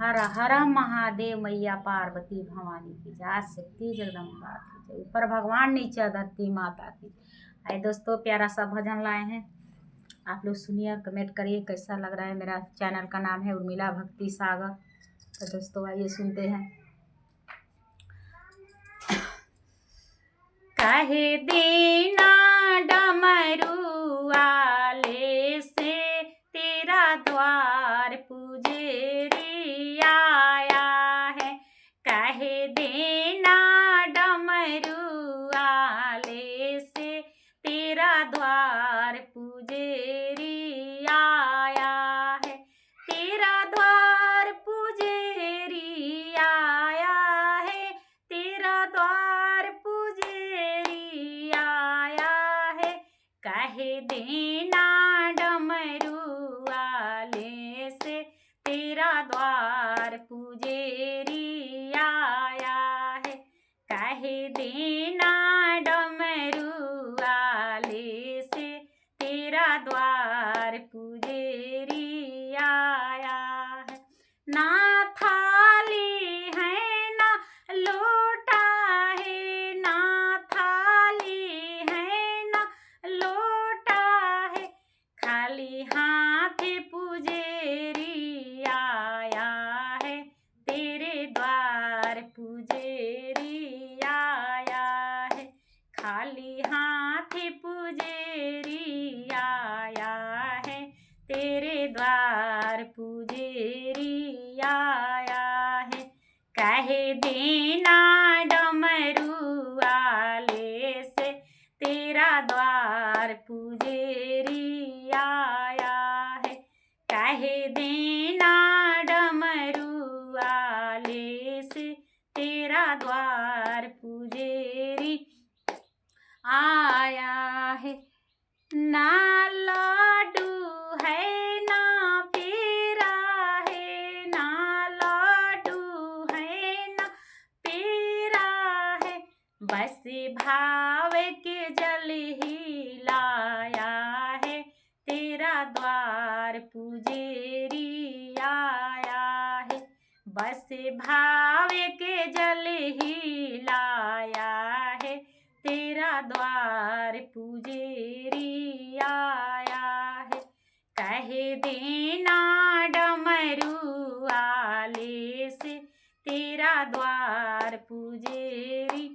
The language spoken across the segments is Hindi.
हर हर महादेव, मैया पार्वती भवानी की जय, शक्ति जगदम्बा की जय, ऊपर भगवान नीचे धरती माता की। आए दोस्तों, प्यारा सा भजन लाए हैं, आप लोग सुनिए और कमेंट करिए कैसा लग रहा है। मेरा चैनल का नाम है उर्मिला भक्ति सागर। तो दोस्तों आइए सुनते हैं। कहे देना डमरू वाले से तेरा द्वार पुजेरी आया है। कहे देना डमरू वाले से तेरा द्वार पुजेरी आया है। तेरा द्वार पुजेरी आया है। तेरा द्वार पुजेरी आया है। कहे देना डमरू वाले से तेरा द्वार पुजेरी आया है। कहे देना डमरू वाले से तेरा द्वार पुजेरी आया है। ना थाली है ना लोटा है, ना थाली है ना लोटा है, खाली हाथ पुजेरी आया है। तेरे द्वार पुजेरी आया है। खाली हाथ पुजेरी आया है। तेरे द्वार पुजेरी आया है। कहे देना डमरू वाले से तेरा द्वार पुजेरी आया है। कहे देना डमरू वाले से तेरा द्वार पुजेरी आया है। ना लाडू है ना पेड़ा है, ना लाडू है ना पेड़ा है, बस भाव के जल ही लाया है। तेरा द्वार पुजेरी आया है। बस भाव के जल ही लाया है। तेरा द्वार पुजेरी आया है। कहे देना डमरू वाले से तेरा द्वार पुजेरी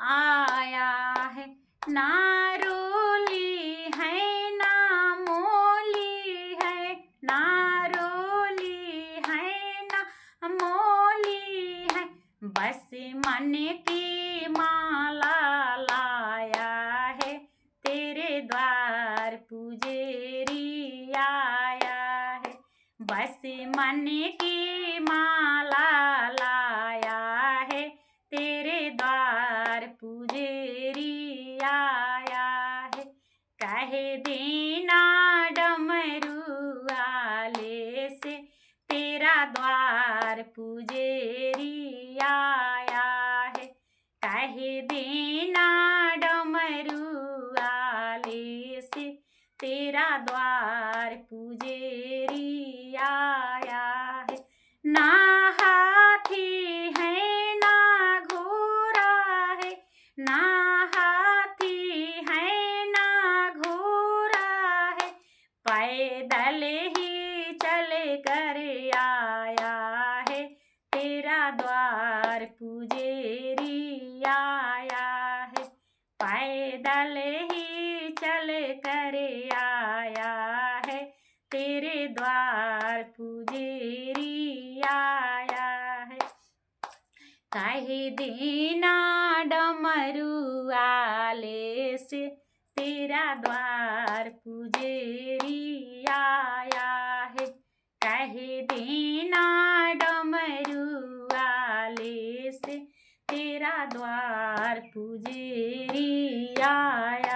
आया है। ना रोली है ना मोली है, ना रोली है ना मोली है, बस मन की माला लाया है। तेरे द्वार पुजेरी आया है। बस मन की माला लाया है। तेरे द्वार पुजेरी आया है। कहे देना डमरू वाले से तेरा द्वार पुजेरी आया है। कहे देना डमरू वाले से तेरा द्वार पुजेरी आया है। ना हाथी है ना घोड़ा है, ना हाथी है ना घोड़ा है, पैदल ही चल कर आया है। तेरा द्वार पुजेरी आया है। पैदल ही चल कर आया है। तेरे द्वार पुजेरी आया है। कहे देना डमरू वाले से तेरा द्वार पुजेरी आया है। कहे देना डमरू वाले से तेरा द्वार पुजेरी आया